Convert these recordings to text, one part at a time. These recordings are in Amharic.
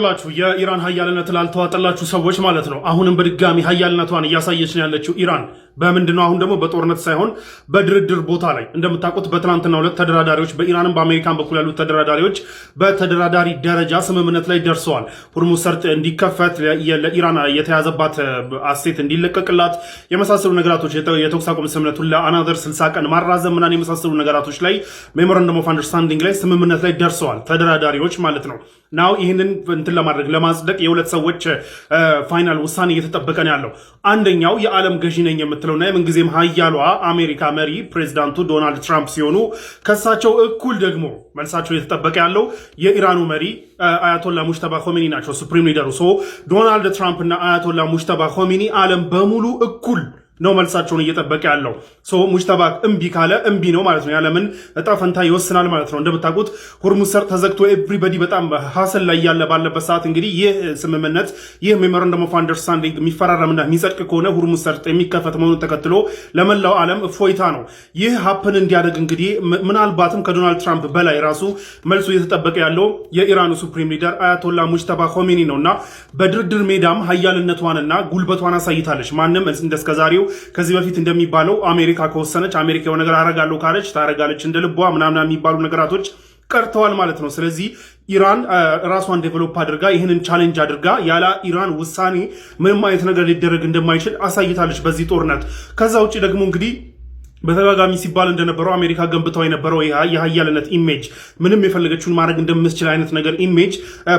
ላችሁ የኢራን ሀያልነት ላልተዋጠላችሁ ሰዎች ማለት ነው። አሁንም በድጋሚ ሀያልነቷን እያሳየች ነው ያለችው ኢራን በምንድነው? አሁን ደግሞ በጦርነት ሳይሆን በድርድር ቦታ ላይ እንደምታውቁት በትናንትናው ዕለት ተደራዳሪዎች በኢራንም በአሜሪካን በኩል ያሉት ተደራዳሪዎች በተደራዳሪ ደረጃ ስምምነት ላይ ደርሰዋል። ሁርሙዝ ሰርጥ እንዲከፈት፣ ለኢራን የተያዘባት አሴት እንዲለቀቅላት የመሳሰሉ ነገራቶች፣ የተኩስ አቁም ስምምነቱን ለአናዘር 60 ቀን ማራዘም ምናምን የመሳሰሉ ነገራቶች ላይ ሜሞራንደም ኦፍ አንደርስታንዲንግ ላይ ስምምነት ላይ ደርሰዋል ተደራዳሪዎች ማለት ነው። ናው ይህንን እንትን ለማድረግ ለማጽደቅ የሁለት ሰዎች ፋይናል ውሳኔ እየተጠበቀ ነው ያለው። አንደኛው የዓለም ገዢ ነኝ የምትለውና የምንጊዜም ሀያሏ አሜሪካ መሪ ፕሬዚዳንቱ ዶናልድ ትራምፕ ሲሆኑ ከሳቸው እኩል ደግሞ መልሳቸው እየተጠበቀ ያለው የኢራኑ መሪ አያቶላ ሙጅተባ ኾሜኒ ናቸው፣ ሱፕሪም ሊደሩ። ዶናልድ ትራምፕ እና አያቶላ ሙጅተባ ኾሜኒ ዓለም በሙሉ እኩል ነው መልሳቸውን እየጠበቀ ያለው። ሙጅተባ እምቢ ካለ እምቢ ነው ማለት ነው። ያለምን እጣ ፈንታ ይወስናል ማለት ነው። እንደምታውቁት ሁርሙዝ ሰርጥ ተዘግቶ ኤቭሪባዲ በጣም ሀሰል ላይ ያለ ባለበት ሰዓት እንግዲህ ይህ ስምምነት ይህ ሜሞራንደም ኦፍ አንደርስታንዲንግ የሚፈራረምና የሚጸድቅ ከሆነ ሁርሙዝ ሰርጥ የሚከፈት መሆኑን ተከትሎ ለመላው ዓለም እፎይታ ነው። ይህ ሀፕን እንዲያደርግ እንግዲህ ምናልባትም ከዶናልድ ትራምፕ በላይ ራሱ መልሱ እየተጠበቀ ያለው የኢራኑ ሱፕሪም ሊደር አያቶላ ሙጅተባ ኾሜኒ ነውና በድርድር ሜዳም ሀያልነቷንና ጉልበቷን አሳይታለች። ማንም እንደስከዛሬው ከዚህ በፊት እንደሚባለው አሜሪካ ከወሰነች አሜሪካ የሆነ ነገር አረጋለሁ ካለች ታረጋለች እንደ ልቧ ምናምን የሚባሉ ነገራቶች ቀርተዋል ማለት ነው። ስለዚህ ኢራን ራሷን ዴቨሎፕ አድርጋ ይህንን ቻሌንጅ አድርጋ ያለ ኢራን ውሳኔ ምንም አይነት ነገር ሊደረግ እንደማይችል አሳይታለች በዚህ ጦርነት። ከዛ ውጭ ደግሞ እንግዲህ በተደጋጋሚ ሲባል እንደነበረው አሜሪካ ገንብታው የነበረው የሀያልነት ኢሜጅ ምንም የፈለገችውን ማድረግ እንደምትችል አይነት ነገር ኢሜጅ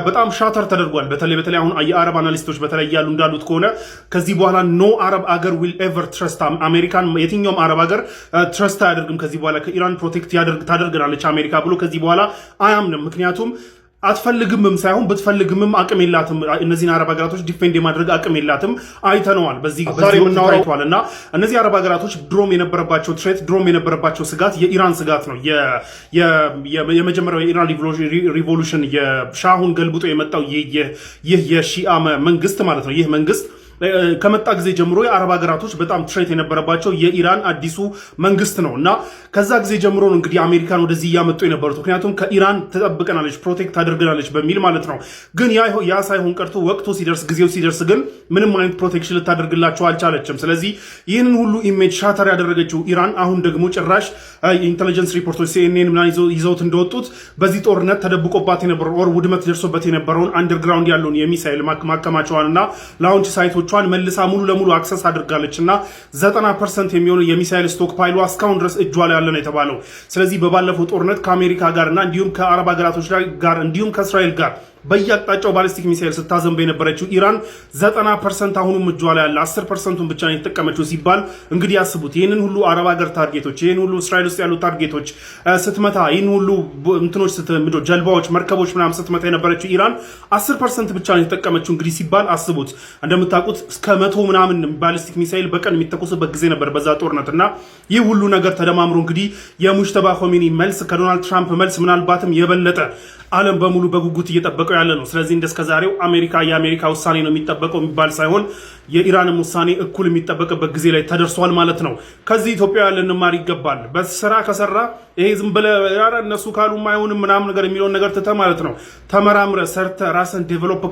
በጣም ሻተር ተደርጓል። በተለይ አሁን የአረብ አናሊስቶች በተለይ ያሉ እንዳሉት ከሆነ ከዚህ በኋላ ኖ አረብ አገር ዊል ኤቨር ትረስት አሜሪካን፣ የትኛውም አረብ አገር ትረስት አያደርግም ከዚህ በኋላ ከኢራን ፕሮቴክት ታደርገናለች አሜሪካ ብሎ ከዚህ በኋላ አያምንም። ምክንያቱም አትፈልግምም ሳይሆን ብትፈልግምም አቅም የላትም። እነዚህን አረብ ሀገራቶች ዲፌንድ የማድረግ አቅም የላትም። አይተነዋል በዚህ የምናወራው እና እነዚህ አረብ ሀገራቶች ድሮም የነበረባቸው ትሬት ድሮም የነበረባቸው ስጋት የኢራን ስጋት ነው። የመጀመሪያው የኢራን ሪቮሉሽን የሻሁን ገልብጦ የመጣው ይህ የሺአ መንግስት ማለት ነው። ይህ መንግስት ከመጣ ጊዜ ጀምሮ የአረብ ሀገራቶች በጣም ትሬት የነበረባቸው የኢራን አዲሱ መንግስት ነው እና ከዛ ጊዜ ጀምሮ ነው እንግዲህ አሜሪካን ወደዚህ እያመጡ የነበሩት። ምክንያቱም ከኢራን ተጠብቀናለች፣ ፕሮቴክት አድርገናለች በሚል ማለት ነው። ግን ያ ሳይሆን ቀርቶ ወቅቱ ሲደርስ ጊዜው ሲደርስ ግን ምንም አይነት ፕሮቴክሽን ልታደርግላቸው አልቻለችም። ስለዚህ ይህንን ሁሉ ኢሜጅ ሻተር ያደረገችው ኢራን አሁን ደግሞ ጭራሽ ኢንቴሊጀንስ ሪፖርቶች ሲኤንኤን ምናምን ይዘውት እንደወጡት በዚህ ጦርነት ተደብቆባት የነበረው ኦር ውድመት ደርሶበት የነበረውን አንደርግራውንድ ያለውን የሚሳይል ማከማቸዋንና ላውንች ሳይቶች መልሳ ሙሉ ለሙሉ አክሰስ አድርጋለች እና 90% የሚሆነው የሚሳይል ስቶክ ፓይሏ እስካሁን ድረስ እጇ ላይ ያለ ነው የተባለው። ስለዚህ በባለፈው ጦርነት ከአሜሪካ ጋርና እንዲሁም ከአረብ ሀገራቶች ጋር እንዲሁም ከእስራኤል ጋር በየአቅጣጫው ባሊስቲክ ሚሳይል ስታዘንበ የነበረችው ኢራን 90% አሁንም እጇ ላይ ያለ 10%ን ብቻ ነው የተጠቀመችው ሲባል እንግዲህ ያስቡት። ይህንን ሁሉ አረብ ሀገር ታርጌቶች፣ ይህን ሁሉ እስራኤል ውስጥ ያሉ ታርጌቶች ስትመታ፣ ይህን ሁሉ እንትኖች ጀልባዎች፣ መርከቦች ምናምን ስትመታ የነበረችው ኢራን 10% ብቻ ነው የተጠቀመችው እንግዲህ ሲባል አስቡት። እንደምታውቁት እስከ 100 ምናምን ባሊስቲክ ሚሳይል በቀን የሚተኮሱበት ጊዜ ነበር በዛ ጦርነት እና ይህ ሁሉ ነገር ተደማምሮ እንግዲህ የሙጅተባ ኾሜኒ መልስ ከዶናልድ ትራምፕ መልስ ምናልባትም የበለጠ ዓለም በሙሉ በጉጉት እየጠበቀው ያለ ነው። ስለዚህ እንደስከዛሬው የአሜሪካ ውሳኔ ነው የሚጠበቀው የሚባል ሳይሆን የኢራንም ውሳኔ እኩል የሚጠበቅበት ጊዜ ላይ ተደርሷል ማለት ነው። ከዚህ ኢትዮጵያ ልንማር ይገባል። በስራ ከሰራ ይሄ ዝም ብለህ እነሱ ካሉ አይሆንም ምናምን ነገር የሚለውን ነገር ትተህ ማለት ነው ተመራምረ ሰርተ ራስን ዴቨሎፕ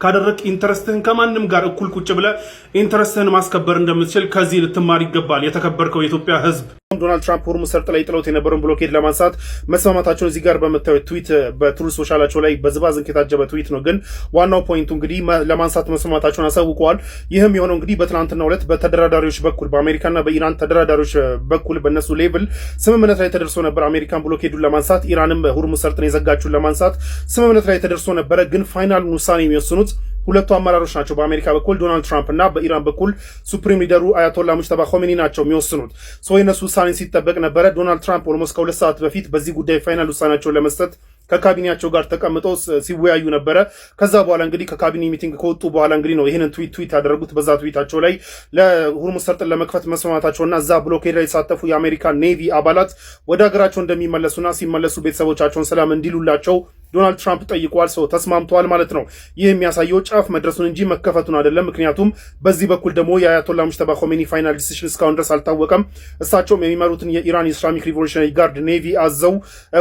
ካደረግ ኢንተረስትህን ከማንም ጋር እኩል ቁጭ ብለህ ኢንተረስትህን ማስከበር እንደምትችል ከዚህ ልትማር ይገባል የተከበርከው የኢትዮጵያ ሕዝብ። ዶናልድ ትራምፕ ሁርሙዝ ሰርጥ ላይ ጥለውት የነበረውን ብሎኬድ ለማንሳት መስማማታቸውን እዚህ ጋር በምታዩት ትዊት በትሩዝ ሶሻላቸው ላይ በዝባዝንክ የታጀበ ትዊት ነው። ግን ዋናው ፖይንቱ እንግዲህ ለማንሳት መስማማታቸውን አሳውቀዋል። ይህም የሆነው እንግዲህ በትናንትናው ዕለት በተደራዳሪዎች በኩል በአሜሪካና በኢራን ተደራዳሪዎች በኩል በእነሱ ሌቭል ስምምነት ላይ ተደርሶ ነበር። አሜሪካን ብሎኬዱን ለማንሳት፣ ኢራንም ሁርሙዝ ሰርጥን የዘጋችውን ለማንሳት ስምምነት ላይ ተደርሶ ነበረ። ግን ፋይናሉን ውሳኔ የሚወስኑት ሁለቱ አመራሮች ናቸው። በአሜሪካ በኩል ዶናልድ ትራምፕ እና በኢራን በኩል ሱፕሪም ሊደሩ አያቶላ ሙጅተባ ኾሜኒ ናቸው የሚወስኑት። የነሱ ውሳኔ ሲጠበቅ ነበረ። ዶናልድ ትራምፕ ኦልሞስት ከ2 ሰዓት በፊት በዚህ ጉዳይ ፋይናል ውሳኔያቸውን ለመስጠት ከካቢኔያቸው ጋር ተቀምጠው ሲወያዩ ነበረ። ከዛ በኋላ እንግዲህ ከካቢኔ ሚቲንግ ከወጡ በኋላ እንግዲህ ነው ይህንን ትዊት ያደረጉት። በዛ ትዊታቸው ላይ ለሁርሙዝ ሰርጥን ለመክፈት መስማማታቸውና እዛ ብሎኬድ ላይ የተሳተፉ የአሜሪካ ኔቪ አባላት ወደ ሀገራቸው እንደሚመለሱና ሲመለሱ ቤተሰቦቻቸውን ሰላም እንዲሉላቸው ዶናልድ ትራምፕ ጠይቀዋል። ሰው ተስማምተዋል ማለት ነው። ይህ የሚያሳየው ጫፍ መድረሱን እንጂ መከፈቱን አይደለም። ምክንያቱም በዚህ በኩል ደግሞ የአያቶላ ሙጅተባ ኾሜኒ ፋይናል ዲሲሽን እስካሁን ድረስ አልታወቀም። እሳቸውም የሚመሩትን የኢራን ኢስላሚክ ሪቮሉሽናሪ ጋርድ ኔቪ አዘው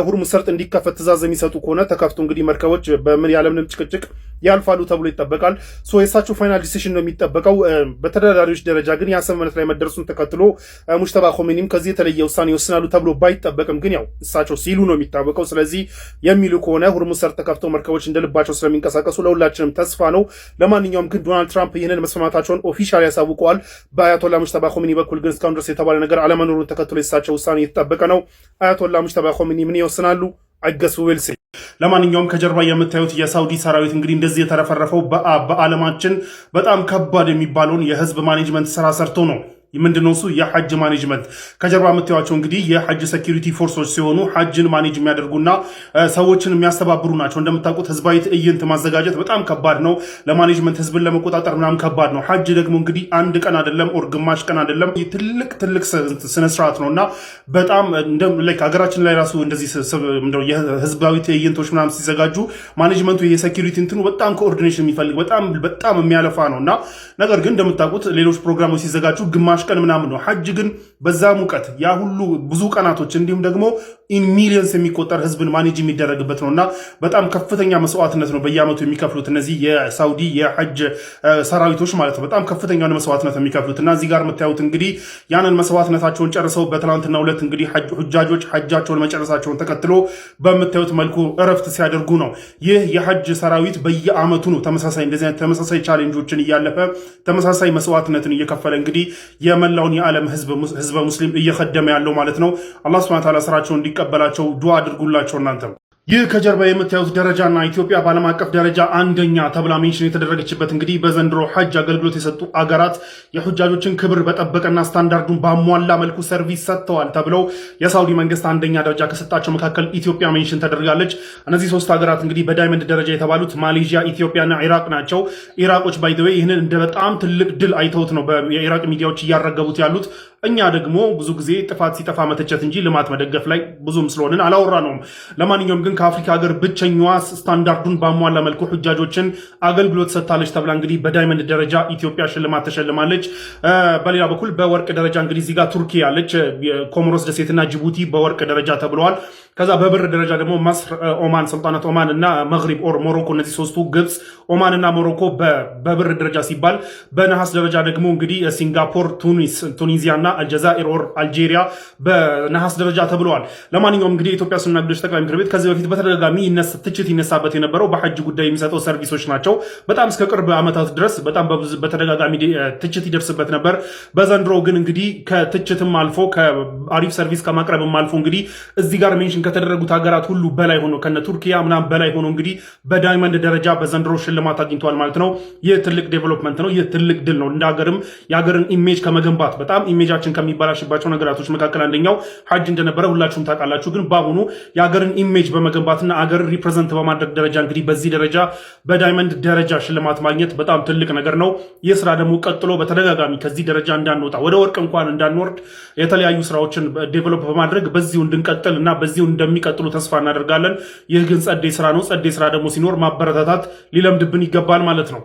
ሁርሙዝ ሰርጥ እንዲከፈት ትእዛዝ የሚሰጡ ከሆነ ተከፍቶ እንግዲህ መርከቦች በምን ያለምንም ጭቅጭቅ ያልፋሉ ተብሎ ይጠበቃል። የእሳቸው ፋይናል ዲሲሽን ነው የሚጠበቀው። በተደራዳሪዎች ደረጃ ግን የስምምነት ላይ መደረሱን ተከትሎ ሙጅተባ ኾሜኒም ከዚህ የተለየ ውሳኔ ይወስናሉ ተብሎ ባይጠበቅም ግን ያው እሳቸው ሲሉ ነው የሚታወቀው። ስለዚህ የሚሉ ከሆነ ሁርሙዝ ሰርጥ ተከፍተው መርከቦች እንደልባቸው ስለሚንቀሳቀሱ ለሁላችንም ተስፋ ነው። ለማንኛውም ግን ዶናልድ ትራምፕ ይህንን መስማማታቸውን ኦፊሻል ያሳውቀዋል። በአያቶላ ሙጅተባ ኾሜኒ በኩል ግን እስካሁን ድረስ የተባለ ነገር አለመኖሩን ተከትሎ የእሳቸው ውሳኔ የተጠበቀ ነው። አያቶላ ሙጅተባ ኾሜኒ ምን ይወስናሉ? አይገሱ ዌልሲ። ለማንኛውም ከጀርባ የምታዩት የሳውዲ ሰራዊት እንግዲህ እንደዚህ የተረፈረፈው በዓለማችን በጣም ከባድ የሚባለውን የህዝብ ማኔጅመንት ስራ ሰርቶ ነው። ምንድነው እሱ? የሐጅ ማኔጅመንት። ከጀርባ የምታዩቸው እንግዲህ የሐጅ ሴኩሪቲ ፎርሶች ሲሆኑ ሐጅን ማኔጅ የሚያደርጉና ሰዎችን የሚያስተባብሩ ናቸው። እንደምታውቁት ህዝባዊ ትዕይንት ማዘጋጀት በጣም ከባድ ነው። ለማኔጅመንት ህዝብን ለመቆጣጠር ምናምን ከባድ ነው። ሐጅ ደግሞ እንግዲህ አንድ ቀን አይደለም ኦር ግማሽ ቀን አይደለም፣ ትልቅ ስነ ስርዓት ነውና በጣም ሀገራችን ላይ ራሱ እንደዚህ ህዝባዊ ትዕይንቶች ምናምን ሲዘጋጁ ማኔጅመንቱ የሴኩሪቲ እንትኑ በጣም ኮኦርዲኔሽን የሚፈልግ በጣም የሚያለፋ ነውና ነገር ግን እንደምታውቁት ሌሎች ፕሮግራሞች ሲዘጋጁ ግማሽ ቀን ምናምን ነው። ሐጅ ግን በዛ ሙቀት ያ ሁሉ ብዙ ቀናቶች እንዲሁም ደግሞ ኢን ሚሊየንስ የሚቆጠር ህዝብን ማኔጅ የሚደረግበት ነውና በጣም ከፍተኛ መስዋዕትነት ነው በየዓመቱ የሚከፍሉት እነዚህ የሳውዲ የሐጅ ሰራዊቶች ማለት ነው። በጣም ከፍተኛ መስዋዕትነት የሚከፍሉት እና እዚህ ጋር የምታዩት እንግዲህ ያንን መስዋዕትነታቸውን ጨርሰው በትናንትናው ዕለት እንግዲህ ሁጃጆች ሐጃቸውን መጨረሳቸውን ተከትሎ በምታዩት መልኩ እረፍት ሲያደርጉ ነው። ይህ የሐጅ ሰራዊት በየዓመቱ ነው ተመሳሳይ እንደዚህ አይነት ተመሳሳይ ቻሌንጆችን እያለፈ ተመሳሳይ መስዋዕትነትን እየከፈለ እንግዲህ የመላውን የዓለም ህዝበ ሙስሊም እየከደመ ያለው ማለት ነው። አላህ ሱብሓነሁ ወተዓላ ስራቸውን እንዲቀበላቸው ዱዓ አድርጉላቸው እናንተም። ይህ ከጀርባ የምታዩት ደረጃና ኢትዮጵያ በዓለም አቀፍ ደረጃ አንደኛ ተብላ ሜንሽን የተደረገችበት እንግዲህ በዘንድሮ ሐጅ አገልግሎት የሰጡ አገራት የሁጃጆችን ክብር በጠበቀና ስታንዳርዱን ባሟላ መልኩ ሰርቪስ ሰጥተዋል ተብለው የሳውዲ መንግስት አንደኛ ደረጃ ከሰጣቸው መካከል ኢትዮጵያ ሜንሽን ተደርጋለች። እነዚህ ሶስት ሀገራት እንግዲህ በዳይመንድ ደረጃ የተባሉት ማሌዥያ፣ ኢትዮጵያና ኢራቅ ናቸው። ኢራቆች ባይዘዌ ይህንን እንደ በጣም ትልቅ ድል አይተውት ነው የኢራቅ ሚዲያዎች እያረገቡት ያሉት። እኛ ደግሞ ብዙ ጊዜ ጥፋት ሲጠፋ መተቸት እንጂ ልማት መደገፍ ላይ ብዙም ስለሆንን አላወራ ነውም። ለማንኛውም ግን ከአፍሪካ ሀገር ብቸኛዋ ስታንዳርዱን ባሟላ መልኩ ሁጃጆችን አገልግሎት ሰጥታለች ተብላ እንግዲህ በዳይመንድ ደረጃ ኢትዮጵያ ሽልማት ተሸልማለች። በሌላ በኩል በወርቅ ደረጃ እንግዲህ እዚህ ጋር ቱርኪ ያለች፣ ኮሞሮስ ደሴትና ጅቡቲ በወርቅ ደረጃ ተብለዋል። ከዛ በብር ደረጃ ደግሞ መስር፣ ኦማን፣ ስልጣናት ኦማን እና መግሪብ ኦር ሞሮኮ፣ እነዚህ ሶስቱ ግብፅ፣ ኦማን እና ሞሮኮ በብር ደረጃ ሲባል፣ በነሐስ ደረጃ ደግሞ እንግዲህ ሲንጋፖር፣ ቱኒዚያ እና አልጀዛኢር ኦር አልጄሪያ በነሐስ ደረጃ ተብለዋል። ለማንኛውም እንግዲህ የኢትዮጵያ እስልምና ጉዳዮች ጠቅላይ ምክር ቤት ከዚህ በፊት በተደጋጋሚ ትችት ይነሳበት የነበረው በሐጅ ጉዳይ የሚሰጠው ሰርቪሶች ናቸው። በጣም እስከ ቅርብ ዓመታት ድረስ በጣም በተደጋጋሚ ትችት ይደርስበት ነበር። በዘንድሮ ግን እንግዲህ ከትችትም አልፎ ከአሪፍ ሰርቪስ ከማቅረብም አልፎ እንግዲህ እዚህ ጋር ሜንሽን ከተደረጉት ሀገራት ሁሉ በላይ ሆኖ ከነ ቱርኪያ ምናምን በላይ ሆኖ እንግዲህ በዳይመንድ ደረጃ በዘንድሮ ሽልማት አግኝተዋል ማለት ነው። ይህ ትልቅ ዴቨሎፕመንት ነው። ይህ ትልቅ ድል ነው። እንደ ሀገርም የሀገርን ኢሜጅ ከመገንባት በጣም ኢሜጃችን ከሚበላሽባቸው ነገራቶች መካከል አንደኛው ሐጅ እንደነበረ ሁላችሁም ታውቃላችሁ። ግን በአሁኑ የሀገርን ኢሜጅ በመገንባትና አገርን ሪፕሬዘንት በማድረግ ደረጃ እንግዲህ በዚህ ደረጃ በዳይመንድ ደረጃ ሽልማት ማግኘት በጣም ትልቅ ነገር ነው። ይህ ስራ ደግሞ ቀጥሎ በተደጋጋሚ ከዚህ ደረጃ እንዳንወጣ ወደ ወርቅ እንኳን እንዳንወርድ የተለያዩ ስራዎችን ዴቨሎፕ በማድረግ በዚሁ እንድንቀጥል እና በዚሁ እንደሚቀጥሉ ተስፋ እናደርጋለን። ይህ ግን ጸዴ ስራ ነው። ጸዴ ስራ ደግሞ ሲኖር ማበረታታት ሊለምድብን ይገባል ማለት ነው።